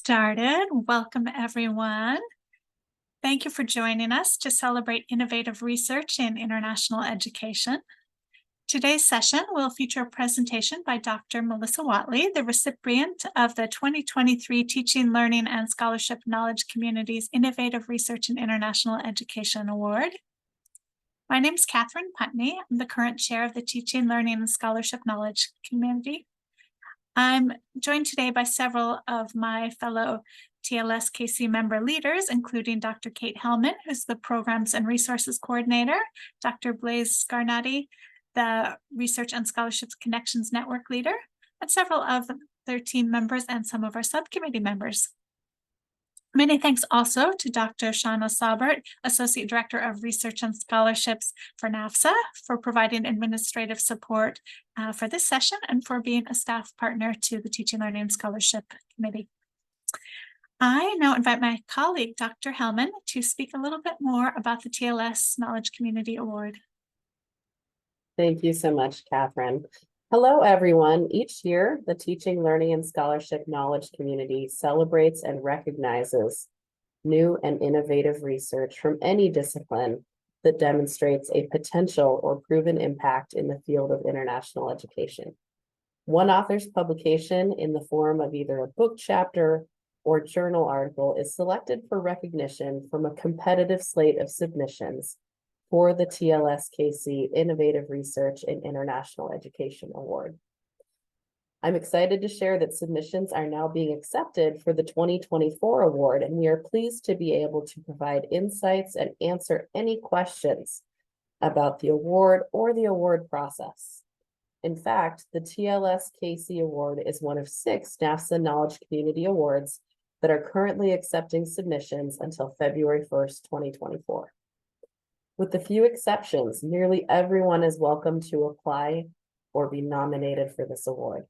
started. Welcome, everyone. Thank you for joining us to celebrate innovative research in international education. Today's session will feature a presentation by Dr. Melissa Whatley, the recipient of the 2023 Teaching, Learning, and Scholarship Knowledge Community's Innovative Research in International Education Award. My name is Catherine Putney. I'm the current chair of the Teaching, Learning, and Scholarship Knowledge Community. I'm joined today by several of my fellow TLS KC member leaders, including Dr. Kate Hellman, who's the Programs and Resources Coordinator, Dr. Blaise Scarnati, the Research and Scholarships Connections Network Leader, and several of their team members and some of our subcommittee members. Many thanks also to Dr. Shauna Saubert, Associate Director of Research and Scholarships for NAFSA, for providing administrative support for this session and for being a staff partner to the Teaching, Learning, and Scholarship Committee. I now invite my colleague, Dr. Hellman, to speak a little bit more about the TLS Knowledge Community Award. Thank you so much, Catherine. Hello, everyone. Each year, the Teaching, Learning, and Scholarship Knowledge Community celebrates and recognizes new and innovative research from any discipline that demonstrates a potential or proven impact in the field of international education. One author's publication in the form of either a book chapter or journal article is selected for recognition from a competitive slate of submissions for the TLS KC Innovative Research in International Education Award. I'm excited to share that submissions are now being accepted for the 2024 award, and we are pleased to be able to provide insights and answer any questions about the award or the award process. In fact, the TLS KC Award is one of 6 NAFSA Knowledge Community Awards that are currently accepting submissions until February 1st, 2024. With a few exceptions, nearly everyone is welcome to apply or be nominated for this award.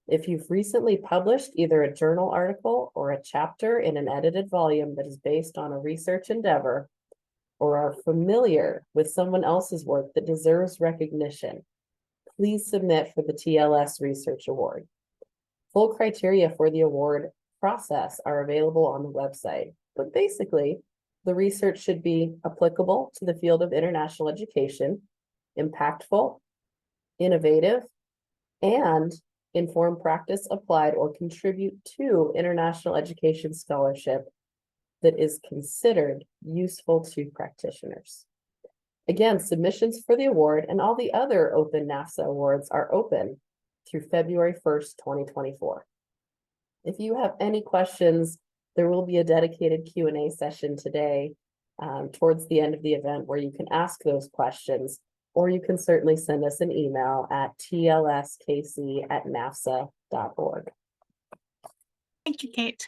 If you've recently published either a journal article or a chapter in an edited volume that is based on a research endeavor, or are familiar with someone else's work that deserves recognition, please submit for the TLS Research Award. Full criteria for the award process are available on the website, but basically, the research should be applicable to the field of international education, impactful, innovative, and inform practice applied or contribute to international education scholarship that is considered useful to practitioners. Again, submissions for the award and all the other open NAFSA awards are open through February 1st, 2024. If you have any questions, there will be a dedicated Q&A session today towards the end of the event where you can ask those questions, or you can certainly send us an email at tlskc@nafsa.org. Thank you, Kate.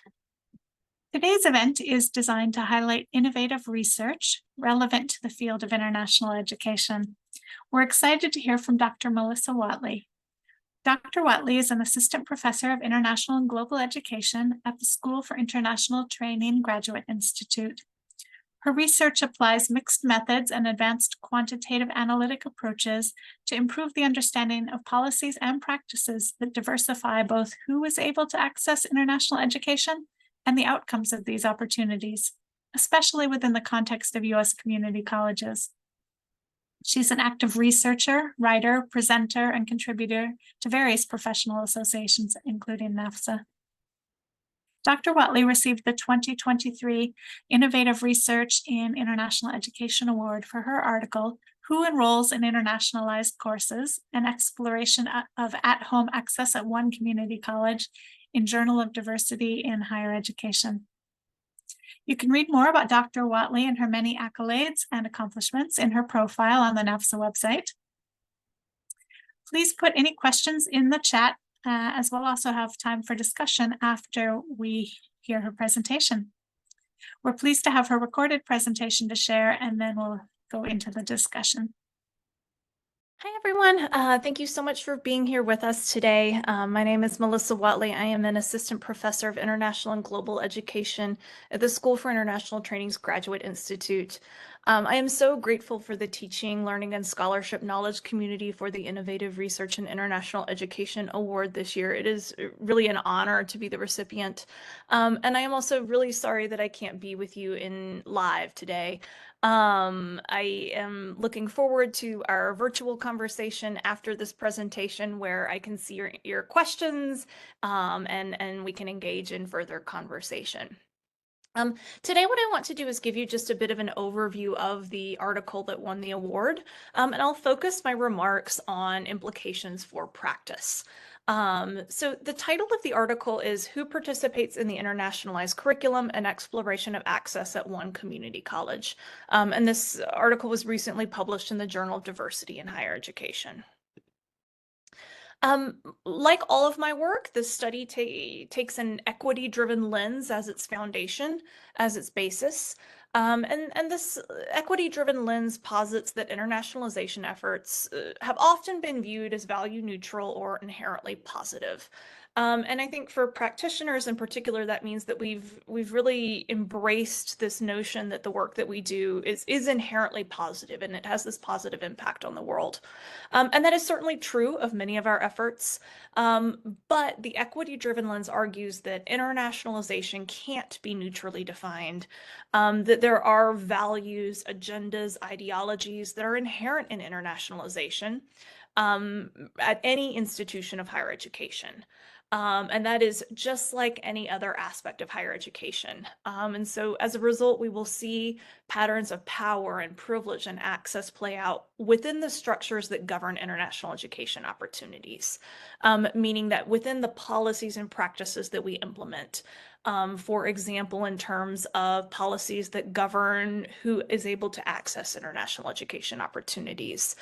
Today's event is designed to highlight innovative research relevant to the field of international education. We're excited to hear from Dr. Melissa Whatley. Dr. Whatley is an assistant professor of international and global education at the School for International Training Graduate Institute. Her research applies mixed methods and advanced quantitative analytic approaches to improve the understanding of policies and practices that diversify both who is able to access international education and the outcomes of these opportunities, especially within the context of U.S. community colleges. She's an active researcher, writer, presenter, and contributor to various professional associations, including NAFSA. Dr. Whatley received the 2023 Innovative Research in International Education Award for her article, Who Enrolls in Internationalized Courses? An Exploration of At-Home Access at One Community College in Journal of Diversity in Higher Education. You can read more about Dr. Whatley and her many accolades and accomplishments in her profile on the NAFSA website. Please put any questions in the chat, as we'll also have time for discussion after we hear her presentation. We're pleased to have her recorded presentation to share, and then we'll go into the discussion. Hi, everyone. Thank you so much for being here with us today. My name is Melissa Whatley. I am an assistant professor of international and global education at the School for International Training's Graduate Institute. I am so grateful for the teaching, learning, and scholarship knowledge community for the Innovative Research and International Education Award this year. It is really an honor to be the recipient. And I am also really sorry that I can't be with you in live today. I am looking forward to our virtual conversation after this presentation where I can see your questions and we can engage in further conversation. Today, what I want to do is give you just a bit of an overview of the article that won the award, and I'll focus my remarks on implications for practice. So the title of the article is Who Participates in the Internationalized Curriculum and Exploration of Access at One Community College? And this article was recently published in the Journal of Diversity in Higher Education. Like all of my work, this study takes an equity-driven lens as its foundation, as its basis. And this equity-driven lens posits that internationalization efforts have often been viewed as value neutral or inherently positive. And I think for practitioners in particular, that means that we've really embraced this notion that the work that we do is inherently positive and it has this positive impact on the world. And that is certainly true of many of our efforts. But the equity-driven lens argues that internationalization can't be neutrally defined, that there are values, agendas, ideologies that are inherent in internationalization at any institution of higher education. And that is just like any other aspect of higher education. And so as a result, we will see patterns of power and privilege and access play out within the structures that govern international education opportunities, meaning that within the policies and practices that we implement, for example, in terms of policies that govern who is able to access international education opportunities,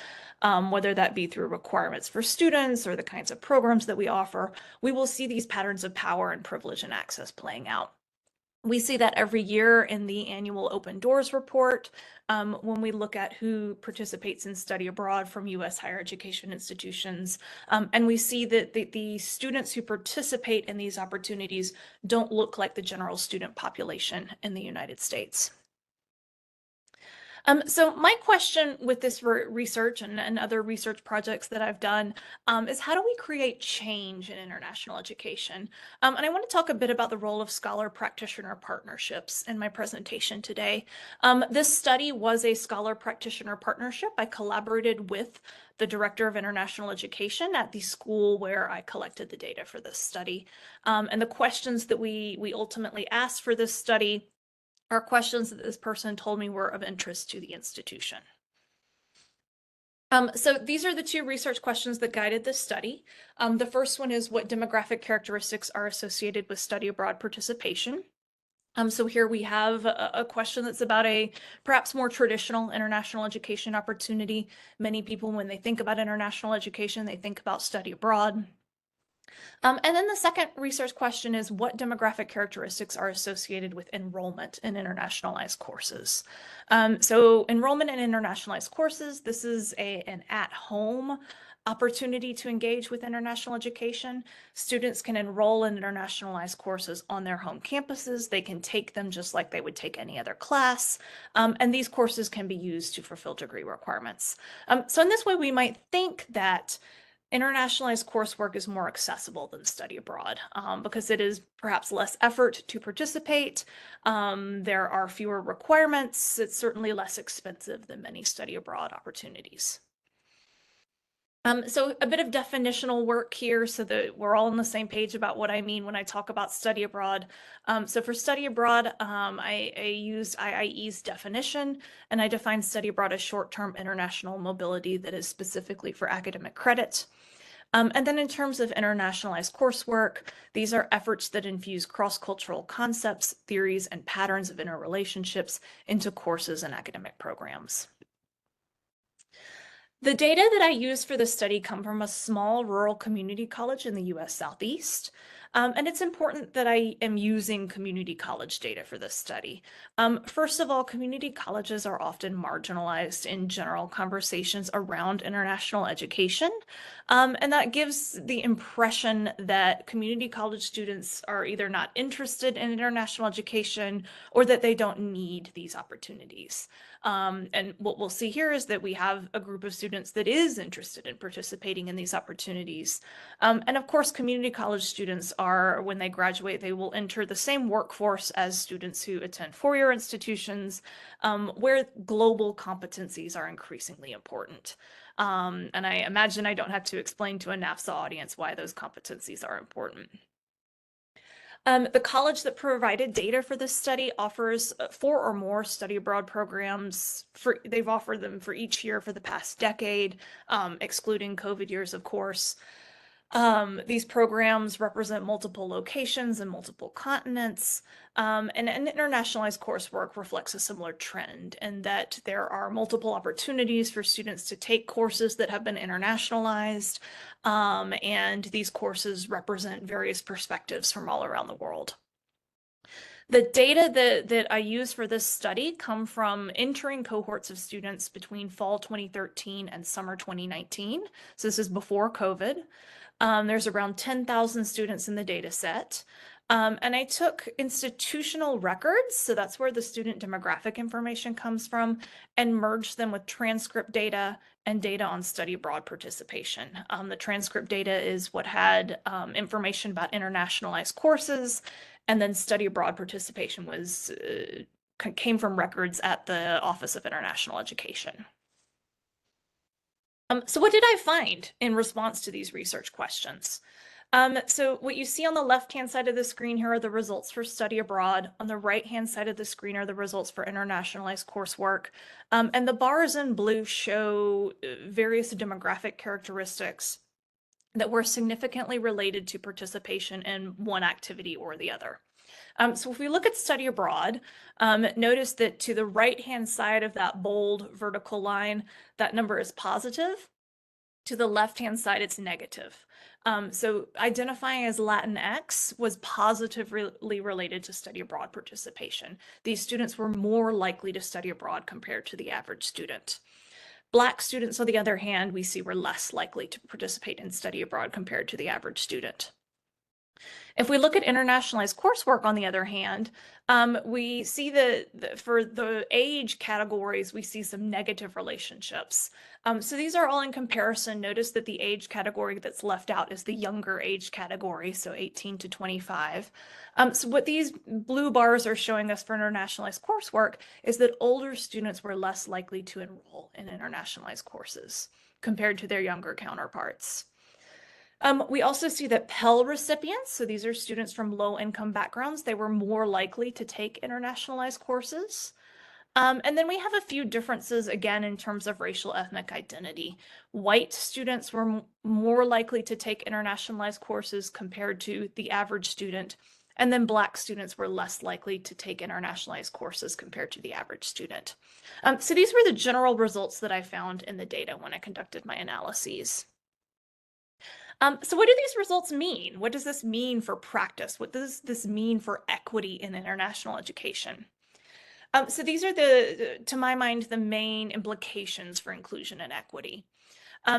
whether that be through requirements for students or the kinds of programs that we offer, we will see these patterns of power and privilege and access playing out. We see that every year in the annual Open Doors report, when we look at who participates in study abroad from U.S. higher education institutions. And we see that the students who participate in these opportunities don't look like the general student population in the United States. So my question with this research and other research projects that I've done is how do we create change in international education? And I want to talk a bit about the role of scholar-practitioner partnerships in my presentation today. This study was a scholar-practitioner partnership. I collaborated with the Director of International Education at the school where I collected the data for this study. And the questions that we ultimately asked for this study are questions that this person told me were of interest to the institution. So these are the two research questions that guided this study. The first one is what demographic characteristics are associated with study abroad participation? So here we have a question that's about a perhaps more traditional international education opportunity. Many people, when they think about international education, they think about study abroad. And then the second research question is what demographic characteristics are associated with enrollment in internationalized courses? So enrollment in internationalized courses, this is an at-home opportunity to engage with international education. Students can enroll in internationalized courses on their home campuses. They can take them just like they would take any other class. And these courses can be used to fulfill degree requirements. So in this way, we might think that internationalized coursework is more accessible than study abroad because it is perhaps less effort to participate. There are fewer requirements. It's certainly less expensive than many study abroad opportunities. So a bit of definitional work here so that we're all on the same page about what I mean when I talk about study abroad. So for study abroad, I used IIE's definition, and I defined study abroad as short-term international mobility that is specifically for academic credit. And then in terms of internationalized coursework, these are efforts that infuse cross-cultural concepts, theories, and patterns of interrelationships into courses and academic programs. The data that I used for this study come from a small rural community college in the US Southeast. And it's important that I am using community college data for this study. First of all, community colleges are often marginalized in general conversations around international education. And that gives the impression that community college students are either not interested in international education or that they don't need these opportunities. And what we'll see here is that we have a group of students that is interested in participating in these opportunities. And of course, community college students are, when they graduate, they will enter the same workforce as students who attend four-year institutions, where global competencies are increasingly important. And I imagine I don't have to explain to a NAFSA audience why those competencies are important. The college that provided data for this study offers 4 or more study abroad programs. They've offered them for each year for the past decade, excluding COVID years, of course. These programs represent multiple locations and multiple continents, and internationalized coursework reflects a similar trend in that there are multiple opportunities for students to take courses that have been internationalized, and these courses represent various perspectives from all around the world. The data that I use for this study come from entering cohorts of students between fall 2013 and summer 2019. So this is before COVID. There's around 10,000 students in the data set. And I took institutional records, so that's where the student demographic information comes from, and merged them with transcript data and data on study abroad participation. The transcript data is what had information about internationalized courses, and then study abroad participation came from records at the Office of International Education. So what did I find in response to these research questions? So what you see on the left-hand side of the screen here are the results for study abroad. On the right-hand side of the screen are the results for internationalized coursework. And the bars in blue show various demographic characteristics that were significantly related to participation in one activity or the other. So if we look at study abroad, notice that to the right-hand side of that bold vertical line, that number is positive. To the left-hand side, it's negative. So identifying as Latinx was positively related to study abroad participation. These students were more likely to study abroad compared to the average student. Black students, on the other hand, we see were less likely to participate in study abroad compared to the average student. If we look at internationalized coursework, on the other hand, we see that for the age categories, we see some negative relationships. So these are all in comparison. Notice that the age category that's left out is the younger age category, so 18 to 25. So what these blue bars are showing us for internationalized coursework is that older students were less likely to enroll in internationalized courses compared to their younger counterparts. We also see that Pell recipients, so these are students from low-income backgrounds, they were more likely to take internationalized courses. And then we have a few differences, again, in terms of racial ethnic identity. White students were more likely to take internationalized courses compared to the average student, and then Black students were less likely to take internationalized courses compared to the average student. So these were the general results that I found in the data when I conducted my analyses. So what do these results mean? What does this mean for practice? What does this mean for equity in international education? So these are to my mind, the main implications for inclusion and equity.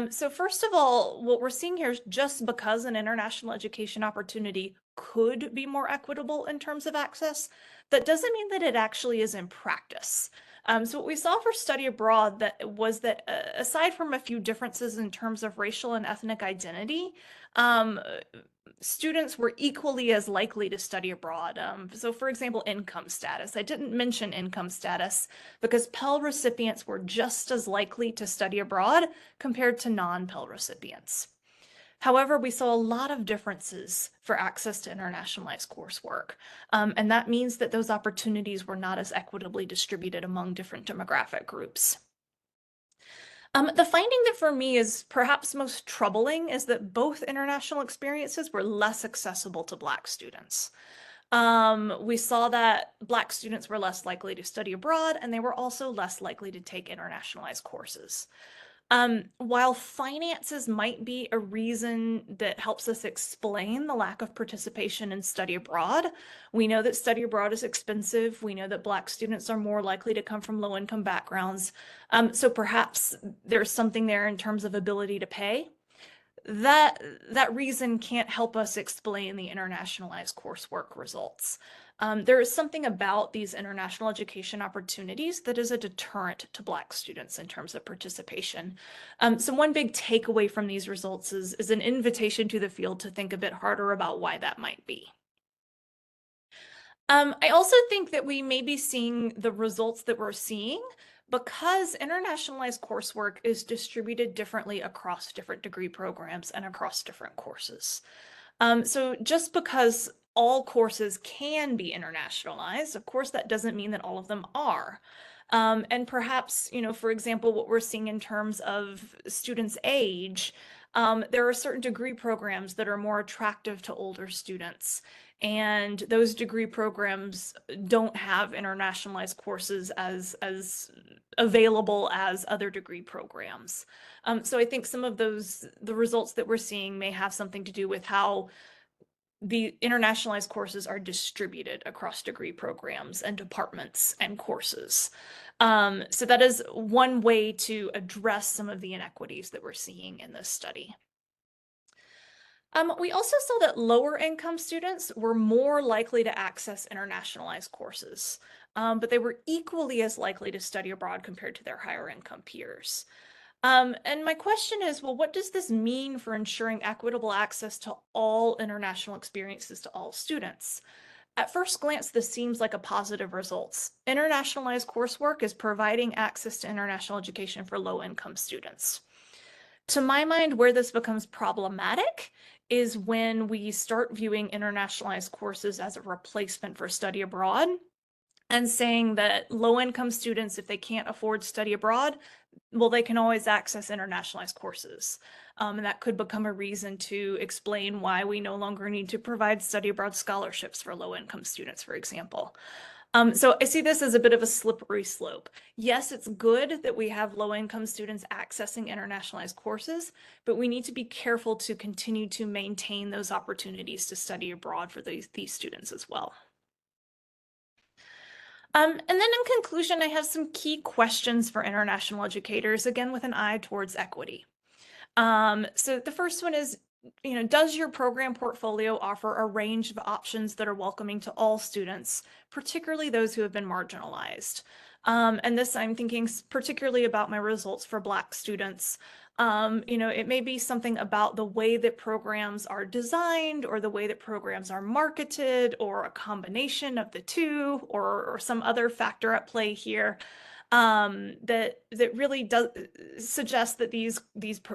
So first of all, what we're seeing here is just because an international education opportunity could be more equitable in terms of access, that doesn't mean that it actually is in practice. So what we saw for study abroad was that aside from a few differences in terms of racial and ethnic identity, students were equally as likely to study abroad. So for example, income status. I didn't mention income status because Pell recipients were just as likely to study abroad compared to non-Pell recipients. However, we saw a lot of differences for access to internationalized coursework, and that means that those opportunities were not as equitably distributed among different demographic groups. The finding that for me is perhaps most troubling is that both international experiences were less accessible to Black students. We saw that Black students were less likely to study abroad, and they were also less likely to take internationalized courses. While finances might be a reason that helps us explain the lack of participation in study abroad, we know that study abroad is expensive. We know that Black students are more likely to come from low-income backgrounds. So perhaps there's something there in terms of ability to pay. That reason can't help us explain the internationalized coursework results. There is something about these international education opportunities that is a deterrent to Black students in terms of participation. So one big takeaway from these results is an invitation to the field to think a bit harder about why that might be. I also think that we may be seeing the results that we're seeing because internationalized coursework is distributed differently across different degree programs and across different courses. So just because all courses can be internationalized, of course, that doesn't mean that all of them are. And perhaps, for example, what we're seeing in terms of students' age, there are certain degree programs that are more attractive to older students. And those degree programs don't have internationalized courses as available as other degree programs. So I think some of the results that we're seeing may have something to do with how the internationalized courses are distributed across degree programs and departments and courses. So that is one way to address some of the inequities that we're seeing in this study. We also saw that lower income students were more likely to access internationalized courses, but they were equally as likely to study abroad compared to their higher income peers. And my question is, well, what does this mean for ensuring equitable access to all international experiences to all students? At first glance, this seems like a positive result. Internationalized coursework is providing access to international education for low-income students. To my mind, where this becomes problematic is when we start viewing internationalized courses as a replacement for study abroad and saying that low-income students, if they can't afford study abroad, well, they can always access internationalized courses. And that could become a reason to explain why we no longer need to provide study abroad scholarships for low-income students, for example. So I see this as a bit of a slippery slope. Yes, it's good that we have low-income students accessing internationalized courses, but we need to be careful to continue to maintain those opportunities to study abroad for these students as well. And then in conclusion, I have some key questions for international educators, again, with an eye towards equity. So the first one is, does your program portfolio offer a range of options that are welcoming to all students, particularly those who have been marginalized? And this, I'm thinking particularly about my results for Black students. It may be something about the way that programs are designed or the way that programs are marketed or a combination of the two or some other factor at play here. That really does suggest that these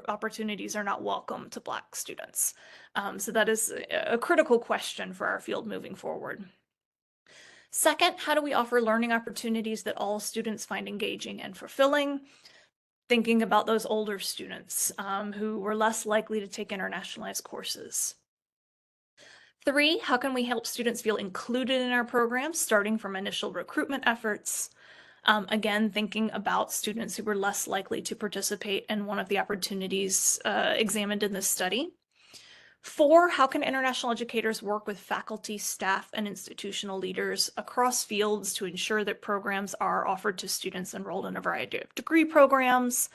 opportunities are not welcome to Black students. So that is a critical question for our field moving forward. Second, how do we offer learning opportunities that all students find engaging and fulfilling? Thinking about those older students who were less likely to take internationalized courses. Three, how can we help students feel included in our programs, starting from initial recruitment efforts? Again, thinking about students who were less likely to participate in one of the opportunities examined in this study. Four, how can international educators work with faculty, staff, and institutional leaders across fields to ensure that programs are offered to students enrolled in a variety of degree programs?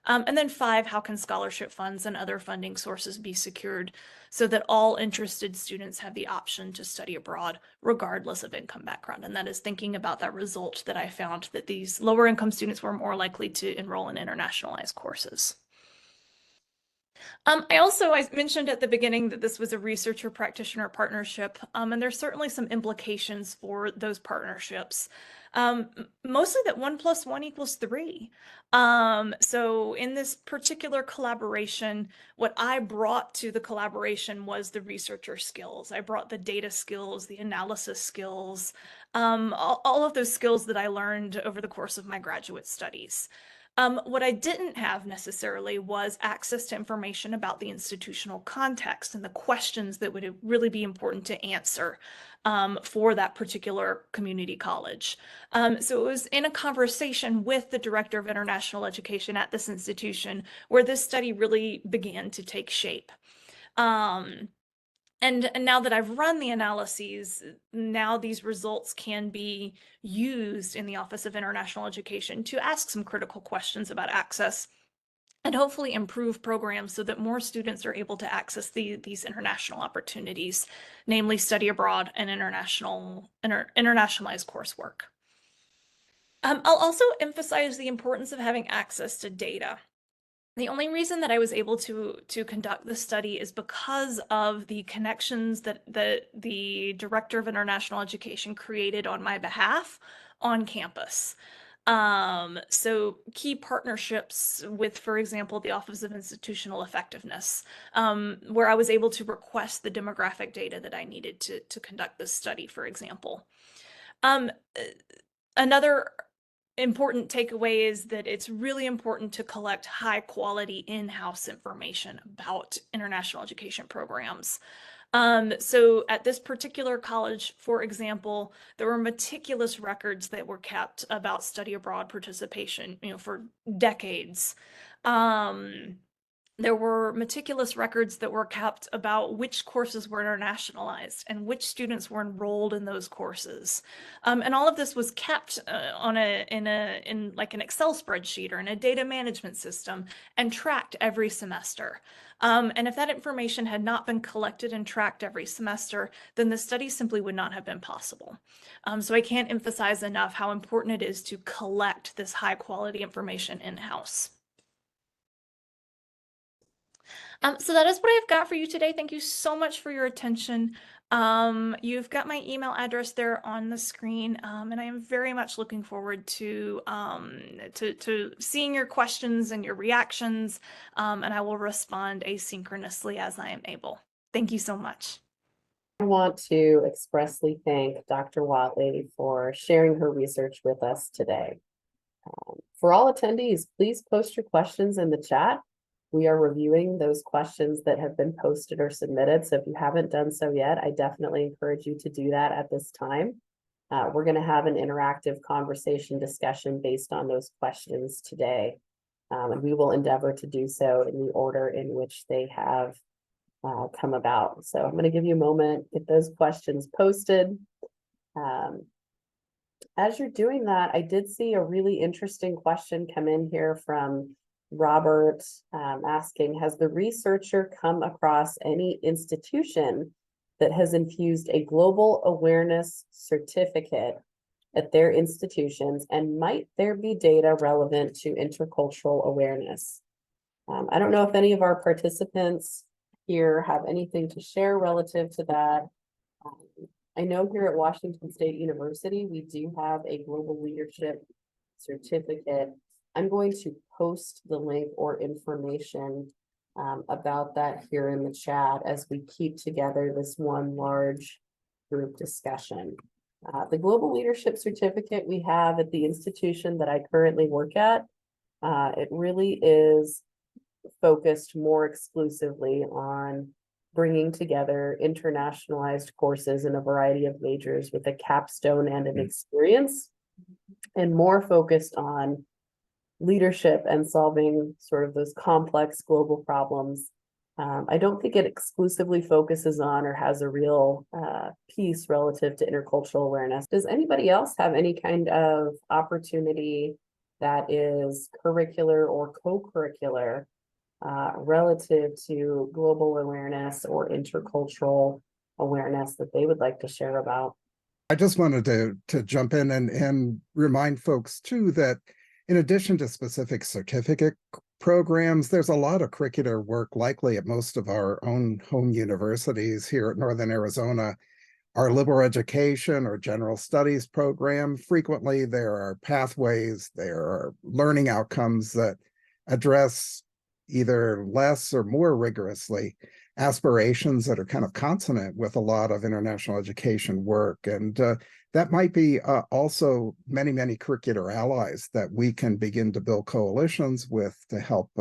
And then five, how can scholarship funds and other funding sources be secured so that all interested students have the option to study abroad regardless of income background? And that is thinking about that result that I found that these lower income students were more likely to enroll in internationalized courses. I mentioned at the beginning that this was a researcher practitioner partnership, and there's certainly some implications for those partnerships. Mostly that 1 + 1 = 3. So in this particular collaboration, what I brought to the collaboration was the researcher skills. I brought the data skills, the analysis skills, all of those skills that I learned over the course of my graduate studies. What I didn't have necessarily was access to information about the institutional context and the questions that would really be important to answer for that particular community college. So it was in a conversation with the director of international education at this institution where this study really began to take shape. And now that I've run the analyses, now these results can be used in the Office of International Education to ask some critical questions about access and hopefully improve programs so that more students are able to access these international opportunities, namely study abroad and internationalized coursework. I'll also emphasize the importance of having access to data. The only reason that I was able to conduct this study is because of the connections that the Director of International Education created on my behalf on campus. So key partnerships with, for example, the Office of Institutional Effectiveness, where I was able to request the demographic data that I needed to conduct this study, for example. Another important takeaway is that it's really important to collect high quality in-house information about international education programs. So at this particular college, for example, there were meticulous records that were kept about study abroad participation, for decades. There were meticulous records that were kept about which courses were internationalized and which students were enrolled in those courses. And all of this was kept in like an Excel spreadsheet or in a data management system and tracked every semester. And if that information had not been collected and tracked every semester, then the study simply would not have been possible. So I can't emphasize enough how important it is to collect this high quality information in-house. So that is what I've got for you today. Thank you so much for your attention. You've got my email address there on the screen, and I am very much looking forward to seeing your questions and your reactions, and I will respond asynchronously as I am able. Thank you so much. I want to expressly thank Dr. Whatley for sharing her research with us today. For all attendees, please post your questions in the chat. We are reviewing those questions that have been posted or submitted. So if you haven't done so yet, I definitely encourage you to do that at this time. We're going to have an interactive conversation discussion based on those questions today. And we will endeavor to do so in the order in which they have come about. So I'm going to give you a moment, get those questions posted. As you're doing that, I did see a really interesting question come in here from Robert, asking, has the researcher come across any institution that has infused a global awareness certificate at their institutions, and might there be data relevant to intercultural awareness? I don't know if any of our participants here have anything to share relative to that. I know here at Washington State University, we do have a global leadership certificate. I'm going to post the link or information about that here in the chat as we keep together this one large group discussion. The Global Leadership Certificate we have at the institution that I currently work at, it really is focused more exclusively on bringing together internationalized courses in a variety of majors with a capstone and an experience, and more focused on leadership and solving sort of those complex global problems. I don't think it exclusively focuses on or has a real piece relative to intercultural awareness. Does anybody else have any kind of opportunity that is curricular or co-curricular relative to global awareness or intercultural awareness that they would like to share about? I just wanted to jump in and remind folks too that in addition to specific certificate programs, there's a lot of curricular work likely at most of our own home universities here at Northern Arizona. Our liberal education or general studies program, frequently there are pathways, there are learning outcomes that address either less or more rigorously aspirations that are kind of consonant with a lot of international education work. And that might be also many, many curricular allies that we can begin to build coalitions with to help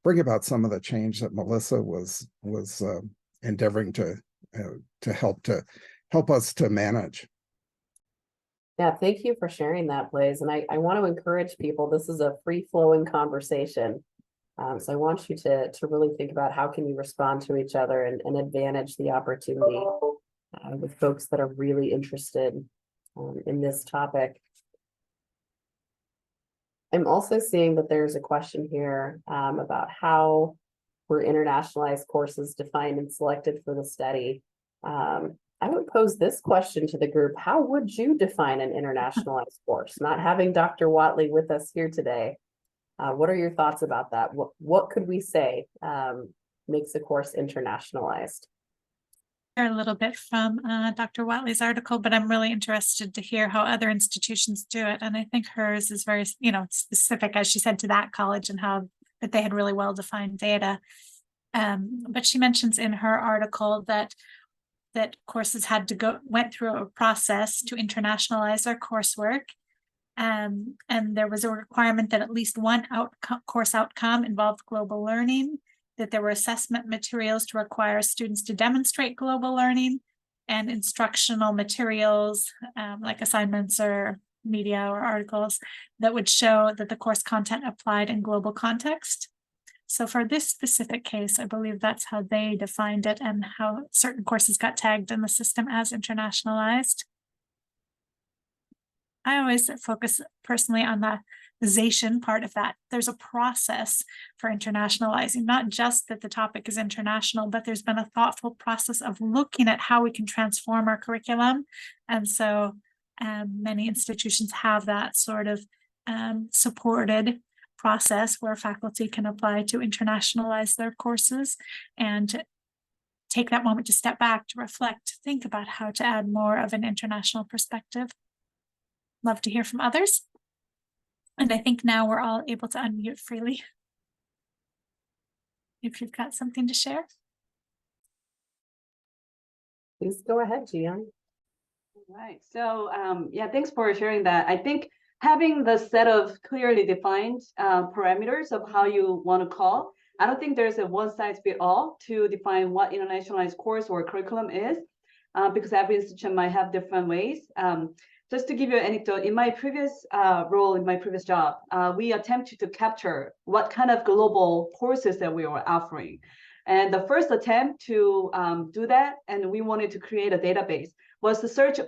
bring about some of the change that Melissa was endeavoring to help us to manage. Yeah, thank you for sharing that, Blaze. And I want to encourage people, this is a free-flowing conversation. So I want you to really think about how can you respond to each other and advantage the opportunity with folks that are really interested in this topic. I'm also seeing that there's a question here about how were internationalized courses defined and selected for the study. I would pose this question to the group. How would you define an internationalized course? Not having Dr. Whatley with us here today. What are your thoughts about that? What could we say makes a course internationalized? A little bit from Dr. Whatley's article, but I'm really interested to hear how other institutions do it. And I think hers is very, specific, as she said, to that college and how that they had really well-defined data. But she mentions in her article that courses went through a process to internationalize their coursework. And there was a requirement that at least one course outcome involved global learning, that there were assessment materials to require students to demonstrate global learning, and instructional materials like assignments or media or articles that would show that the course content applied in global context. So for this specific case, I believe that's how they defined it and how certain courses got tagged in the system as internationalized. I always focus personally on the zation part of that. There's a process for internationalizing, not just that the topic is international, but there's been a thoughtful process of looking at how we can transform our curriculum. And so many institutions have that sort of supported process where faculty can apply to internationalize their courses and take that moment to step back, to reflect, think about how to add more of an international perspective. Love to hear from others. And I think now we're all able to unmute freely. If you've got something to share. Please go ahead, Jiyoung. Right. So yeah, thanks for sharing that. I think having the set of clearly defined parameters of how you want to call, I don't think there's a one size fit all to define what internationalized course or curriculum is, because every institution might have different ways. Just to give you an anecdote, in my previous role, in my previous job, we attempted to capture what kind of global courses that we were offering. And the first attempt to do that, and we wanted to create a database, was to search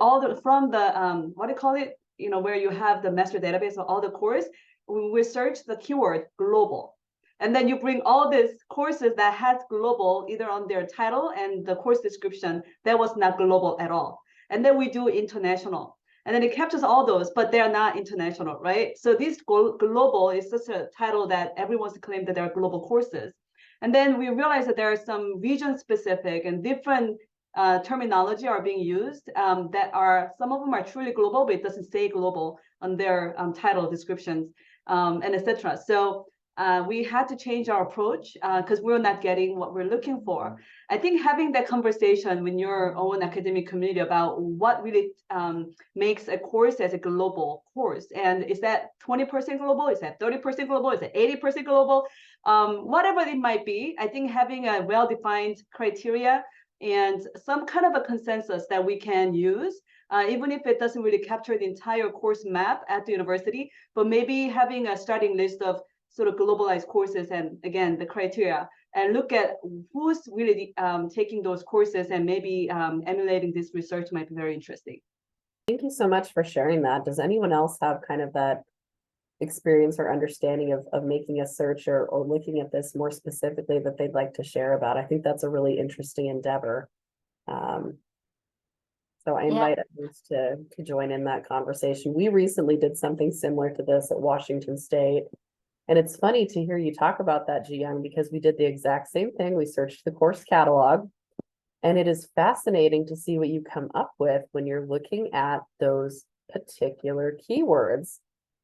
from the, what do you call it? Where you have the master database of all the course, we search the keyword global. And then you bring all these courses that has global either on their title and the course description that was not global at all. And then we do international. And then it captures all those, but they are not international, right? So this global is such a title that everyone's claimed that they're global courses. And then we realize that there are some region specific and different terminology are being used that are, some of them are truly global, but it doesn't say global on their title descriptions and etc. So we had to change our approach because we're not getting what we're looking for. I think having that conversation with your own academic community about what really makes a course as a global course, and is that 20% global, is that 30% global, is that 80% global, whatever it might be, I think having a well-defined criteria and some kind of a consensus that we can use, even if it doesn't really capture the entire course map at the university, but maybe having a starting list of sort of globalized courses and again, the criteria, and look at who's really taking those courses and maybe emulating this research might be very interesting. Thank you so much for sharing that. Does anyone else have kind of that experience or understanding of making a search or looking at this more specifically that they'd like to share about? I think that's a really interesting endeavor. So I invite others to join in that conversation. We recently did something similar to this at Washington State. And it's funny to hear you talk about that, Jiyoung, because we did the exact same thing. We searched the course catalog, and it is fascinating to see what you come up with when you're looking at those particular keywords.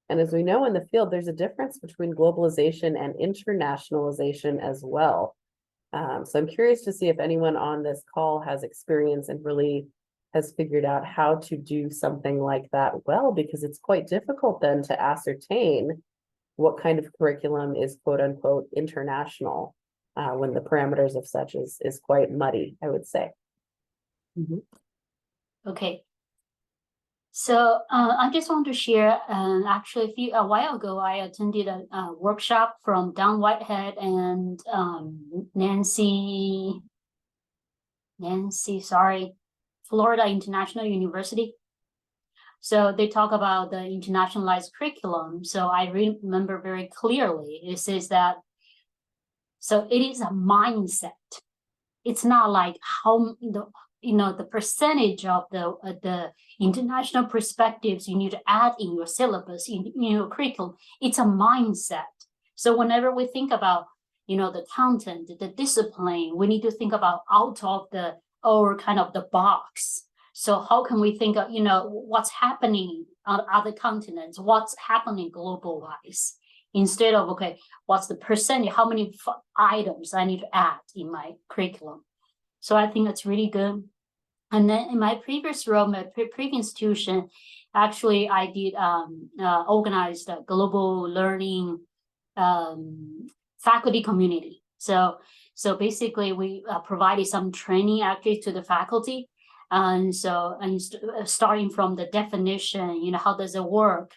And as we know in the field, there's a difference between globalization and internationalization as well. So I'm curious to see if anyone on this call has experience and really has figured out how to do something like that well, because it's quite difficult then to ascertain what kind of curriculum is quote unquote international, when the parameters of such is quite muddy, I would say. Okay. So I just want to share, actually a while ago, I attended a workshop from Don Whitehead and Nancy, Florida International University. So they talk about the internationalized curriculum. So I remember very clearly, it says that, so it is a mindset. It's not like how the percentage of the international perspectives you need to add in your syllabus, in your curriculum. It's a mindset. So whenever we think about, the content, the discipline, we need to think about out of the box. So how can we think of, what's happening on other continents, what's happening global wise, instead of, okay, what's the percentage, how many items I need to add in my curriculum. So I think that's really good. And then in my previous role, my previous institution, actually I did organize the global learning faculty community. So basically we provided some training actually to the faculty. And so starting from the definition, how does it work?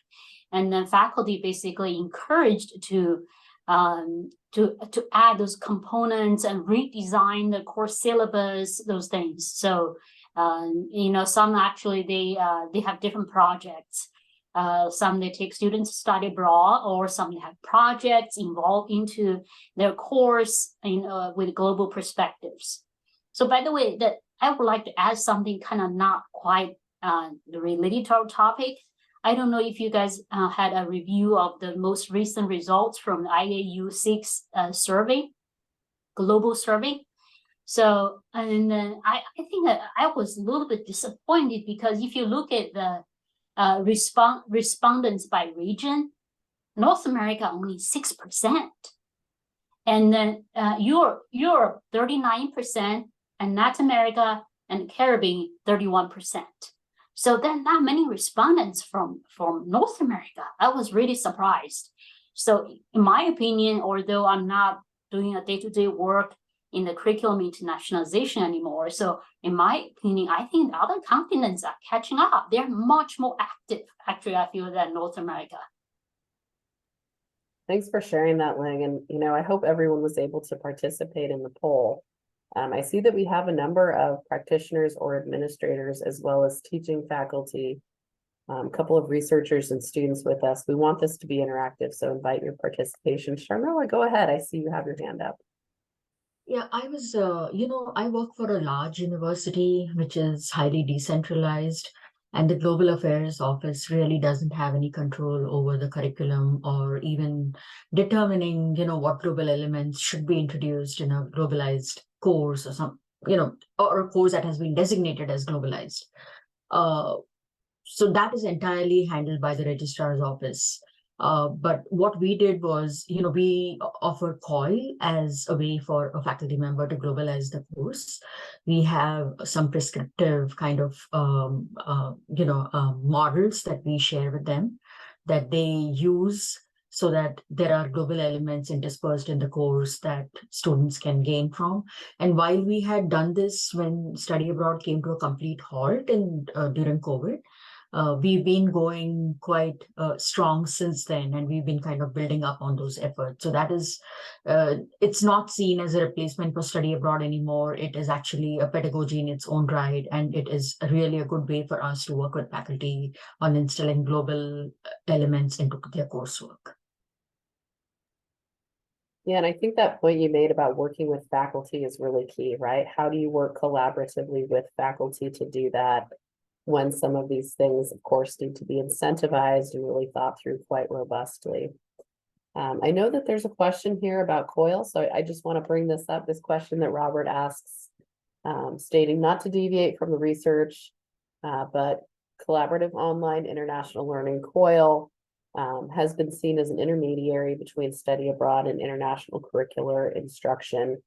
And then faculty basically encouraged to add those components and redesign the course syllabus, those things. So some actually they have different projects. Some they take students to study abroad, or some they have projects involved into their course with global perspectives. So by the way, that I would like to add something kind of not quite related to our topic. I don't know if you guys had a review of the most recent results from the IAU 6 survey, global survey. So, and then I think that I was a little bit disappointed, because if you look at the respondents by region, North America only 6%, and then Europe 39%, and Latin America and Caribbean 31%. So then not many respondents from North America. I was really surprised. So in my opinion, although I'm not doing a day-to-day work in the curriculum internationalization anymore, so in my opinion, I think the other continents are catching up. They're much more active, actually, I feel, than North America. Thanks for sharing that, Ling. And, I hope everyone was able to participate in the poll. I see that we have a number of practitioners or administrators, as well as teaching faculty, a couple of researchers and students with us. We want this to be interactive, so invite your participation. Sharmila, go ahead. I see you have your hand up. Yeah, I was, I work for a large university, which is highly decentralized, and the Global Affairs Office really doesn't have any control over the curriculum, or even determining, what global elements should be introduced in a globalized course, or or a course that has been designated as globalized. So that is entirely handled by the registrar's office. But what we did was, we offered COIL as a way for a faculty member to globalize the course. We have some prescriptive kind of, models that we share with them that they use, so that there are global elements interspersed in the course that students can gain from. And while we had done this when study abroad came to a complete halt during COVID, we've been going quite strong since then, and we've been kind of building up on those efforts. So that is, it's not seen as a replacement for study abroad anymore. It is actually a pedagogy in its own right, and it is really a good way for us to work with faculty on instilling global elements into their coursework. Yeah, and I think that point you made about working with faculty is really key, right? How do you work collaboratively with faculty to do that, when some of these things, of course, need to be incentivized and really thought through quite robustly. I know that there's a question here about COIL, so I just want to bring this up, this question that Robert asks, stating not to deviate from the research, but collaborative online international learning COIL, has been seen as an intermediary between study abroad and international curricular instruction.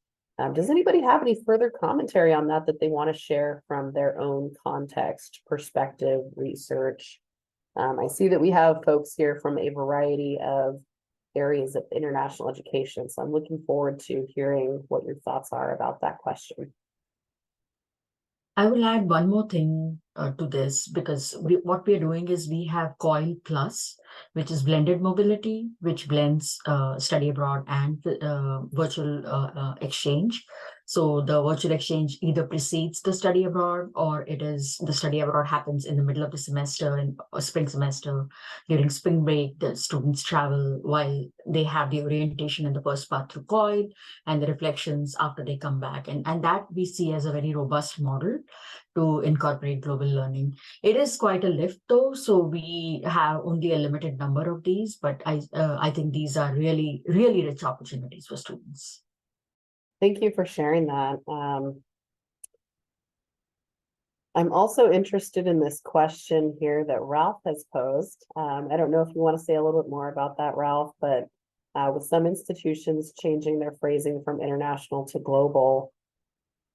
Does anybody have any further commentary on that they want to share from their own context, perspective, research? I see that we have folks here from a variety of areas of international education, so I'm looking forward to hearing what your thoughts are about that question. I will add one more thing to this, because what we're doing is we have COIL Plus, which is blended mobility, which blends study abroad and virtual exchange. So the virtual exchange either precedes the study abroad, or the study abroad happens in the middle of the semester, in a spring semester. During spring break, the students travel while they have the orientation in the first part through COIL, and the reflections after they come back. And that we see as a very robust model to incorporate global learning. It is quite a lift though, so we have only a limited number of these, but I think these are really, really rich opportunities for students. Thank you for sharing that. I'm also interested in this question here that Ralph has posed. I don't know if you want to say a little bit more about that, Ralph, but with some institutions changing their phrasing from international to global,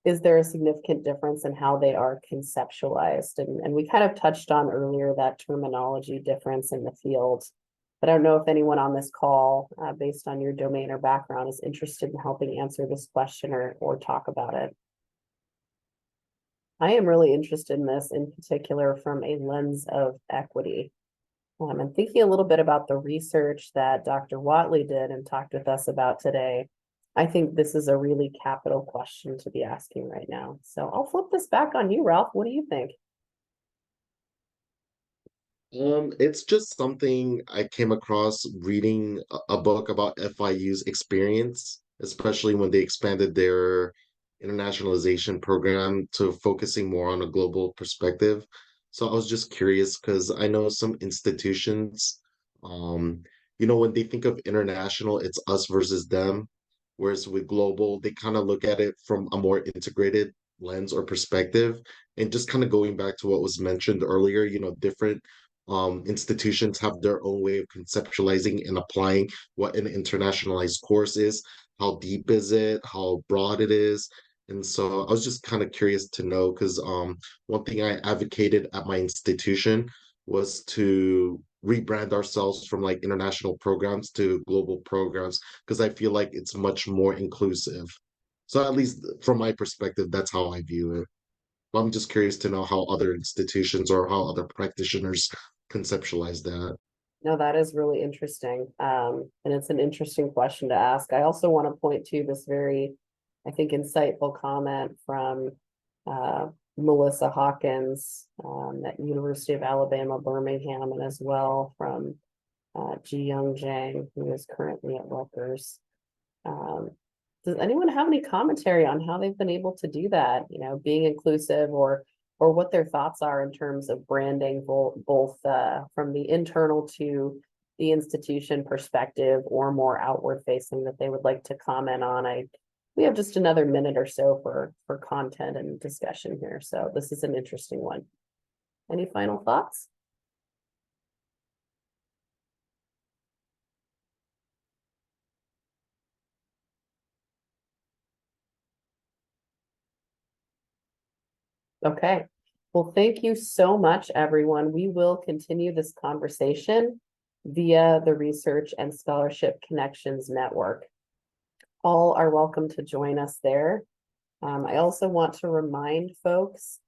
is there a significant difference in how they are conceptualized? And we kind of touched on earlier that terminology difference in the field. But I don't know if anyone on this call, based on your domain or background, is interested in helping answer this question or talk about it. I am really interested in this in particular from a lens of equity. I'm thinking a little bit about the research that Dr. Whatley did and talked with us about today. I think this is a really capital question to be asking right now. So I'll flip this back on you, Ralph. What do you think? It's just something I came across reading a book about FIU's experience, especially when they expanded their internationalization program to focusing more on a global perspective. So I was just curious because I know some institutions, when they think of international, it's us versus them. Whereas with global, they kind of look at it from a more integrated lens or perspective. And just kind of going back to what was mentioned earlier, different institutions have their own way of conceptualizing and applying what an internationalized course is. How deep is it? How broad it is? And so I was just kind of curious to know because one thing I advocated at my institution was to rebrand ourselves from like international programs to global programs because I feel like it's much more inclusive. So at least from my perspective, that's how I view it. But I'm just curious to know how other institutions or how other practitioners conceptualize that. No, that is really interesting. And it's an interesting question to ask. I also want to point to this very, I think, insightful comment from Melissa Hawkins at University of Alabama, Birmingham, and as well from Ji-Young Jang, who is currently at Rutgers. Does anyone have any commentary on how they've been able to do that, being inclusive or what their thoughts are in terms of branding, both from the internal to the institution perspective or more outward facing that they would like to comment on? We have just another minute or so for content and discussion here. So this is an interesting one. Any final thoughts? Okay. Well, thank you so much, everyone. We will continue this conversation via the Research and Scholarship Connections Network. All are welcome to join us there. I also want to remind folks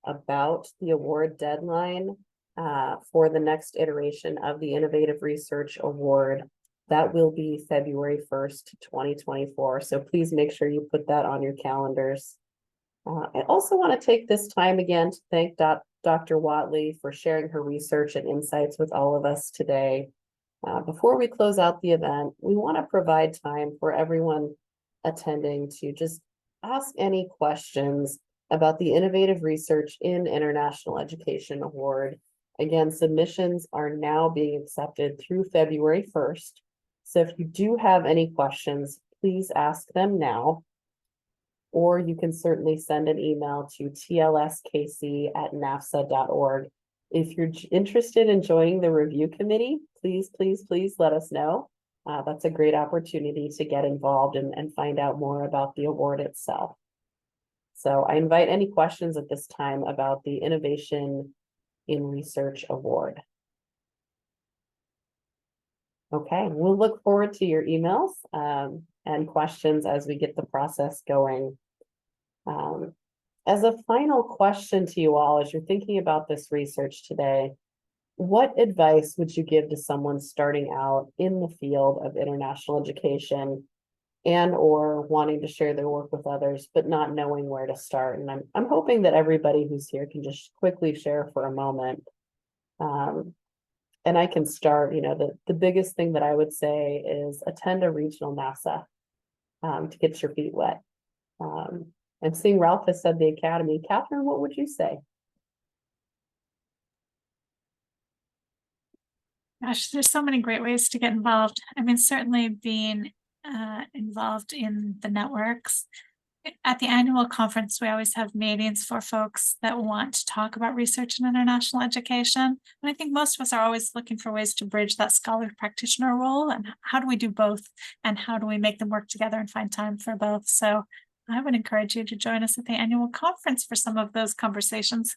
about the award deadline for the next iteration of the Innovative Research Award. That will be February 1st, 2024. So please make sure you put that on your calendars. I also want to take this time again to thank Dr. Whatley for sharing her research and insights with all of us today. Before we close out the event, we want to provide time for everyone attending to just ask any questions about the Innovative Research in International Education Award. Again, submissions are now being accepted through February 1st. So if you do have any questions, please ask them now. Or you can certainly send an email to tlskc@nafsa.org. If you're interested in joining the review committee, please, please, please let us know. That's a great opportunity to get involved and find out more about the award itself. So I invite any questions at this time about the Innovation in Research Award. Okay, we'll look forward to your emails and questions as we get the process going. As a final question to you all, as you're thinking about this research today, what advice would you give to someone starting out in the field of international education and or wanting to share their work with others, but not knowing where to start? And I'm hoping that everybody who's here can just quickly share for a moment. And I can start, the biggest thing that I would say is attend a regional NAFSA to get your feet wet. And seeing Ralph has said the Academy. Catherine, what would you say? Gosh, there's so many great ways to get involved. I mean, certainly being involved in the networks. At the annual conference, we always have meetings for folks that want to talk about research and international education. And I think most of us are always looking for ways to bridge that scholar practitioner role. And how do we do both? And how do we make them work together and find time for both? So I would encourage you to join us at the annual conference for some of those conversations.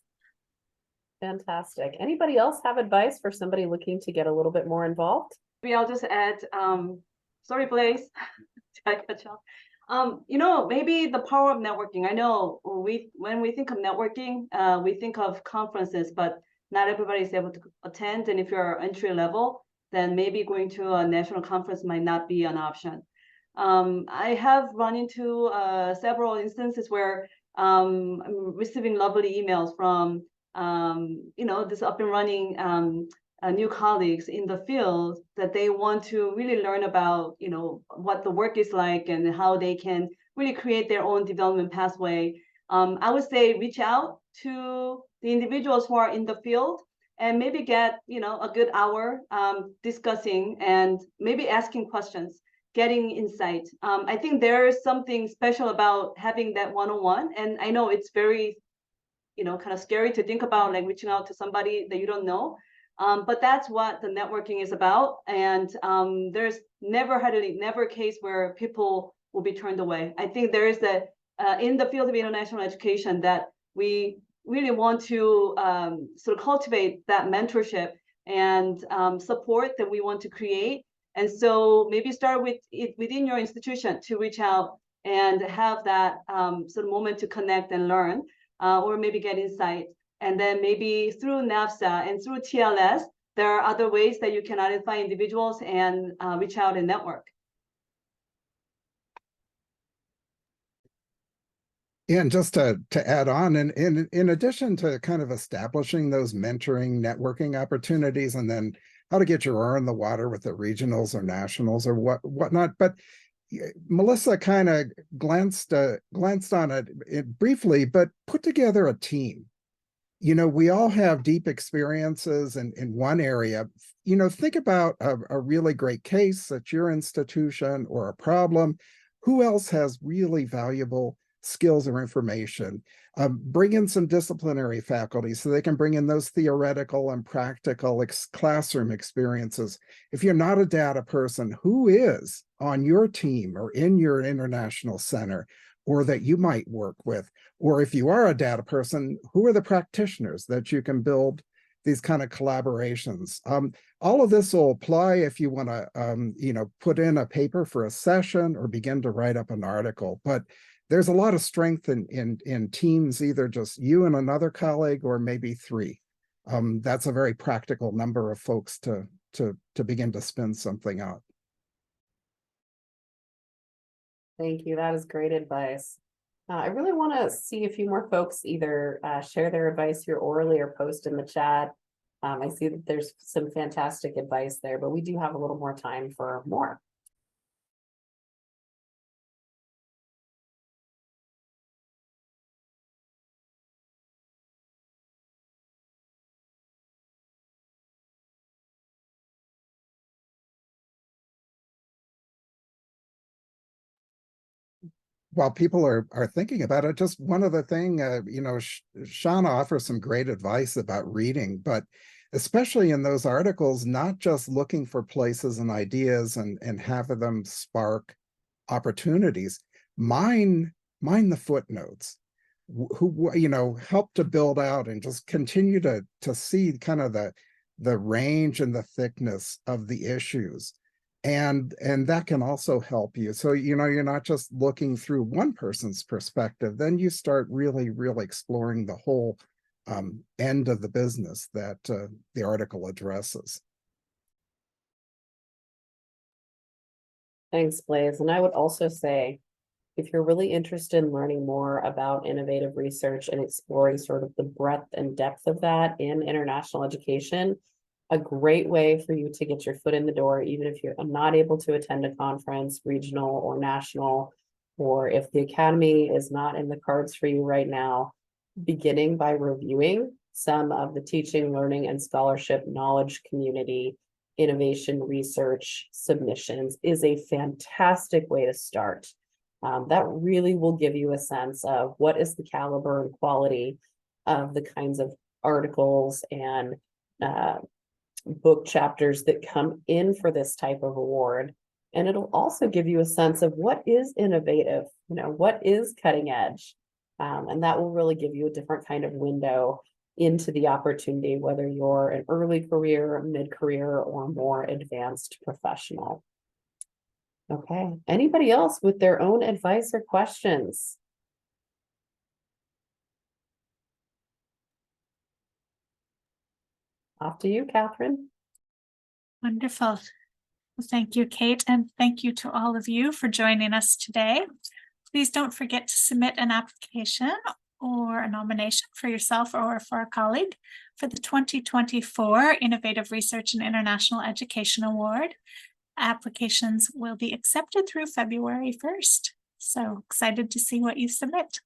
Fantastic. Anybody else have advice for somebody looking to get a little bit more involved? Maybe I'll just add, sorry, Blaze. Maybe the power of networking. I know when we think of networking, we think of conferences, but not everybody is able to attend. And if you're entry level, then maybe going to a national conference might not be an option. I have run into several instances where I'm receiving lovely emails from this up and running new colleagues in the field that they want to really learn about, what the work is like and how they can really create their own development pathway. I would say reach out to the individuals who are in the field and maybe get, a good hour discussing and maybe asking questions, getting insight. I think there is something special about having that one-on-one. And I know it's very, kind of scary to think about like reaching out to somebody that you don't know. But that's what the networking is about. And there's never a case where people will be turned away. I think there is in the field of international education that we really want to sort of cultivate that mentorship and support that we want to create. And so maybe start with it within your institution to reach out and have that sort of moment to connect and learn, or maybe get insight. And then maybe through NAFSA and through TLS, there are other ways that you can identify individuals and reach out and network. And just to add on, and in addition to kind of establishing those mentoring, networking opportunities, and then how to get your oar in the water with the regionals or nationals or whatnot, but Melissa kind of glanced on it briefly, but put together a team. We all have deep experiences in one area. Think about a really great case at your institution or a problem. Who else has really valuable skills or information? Bring in some disciplinary faculty so they can bring in those theoretical and practical classroom experiences. If you're not a data person, who is on your team or in your international center or that you might work with? Or if you are a data person, who are the practitioners that you can build these kind of collaborations? All of this will apply if you want to, put in a paper for a session or begin to write up an article. But there's a lot of strength in teams, either just you and another colleague or maybe three. That's a very practical number of folks to begin to spin something out. Thank you. That is great advice. I really want to see a few more folks either share their advice here orally or post in the chat. I see that there's some fantastic advice there, but we do have a little more time for more. While people are thinking about it, just one other thing, Shauna offers some great advice about reading, but especially in those articles, not just looking for places and ideas and have them spark opportunities. Mine the footnotes, who help to build out and just continue to see kind of the range and the thickness of the issues. And that can also help you. So, you're not just looking through one person's perspective, then you start really exploring the whole end of the business that the article addresses. Thanks, Blaze. And I would also say, if you're really interested in learning more about innovative research and exploring sort of the breadth and depth of that in international education, a great way for you to get your foot in the door, even if you're not able to attend a conference, regional or national, or if the academy is not in the cards for you right now, beginning by reviewing some of the teaching, learning, and scholarship knowledge community innovation research submissions is a fantastic way to start. That really will give you a sense of what is the caliber and quality of the kinds of articles and book chapters that come in for this type of award. And it'll also give you a sense of what is innovative, what is cutting edge. And that will really give you a different kind of window into the opportunity, whether you're an early career, mid-career, or more advanced professional. Okay, anybody else with their own advice or questions? Off to you, Catherine. Wonderful. Well, thank you, Kate, and thank you to all of you for joining us today. Please don't forget to submit an application or a nomination for yourself or for a colleague for the 2024 Innovative Research and International Education Award. Applications will be accepted through February 1st. So excited to see what you submit.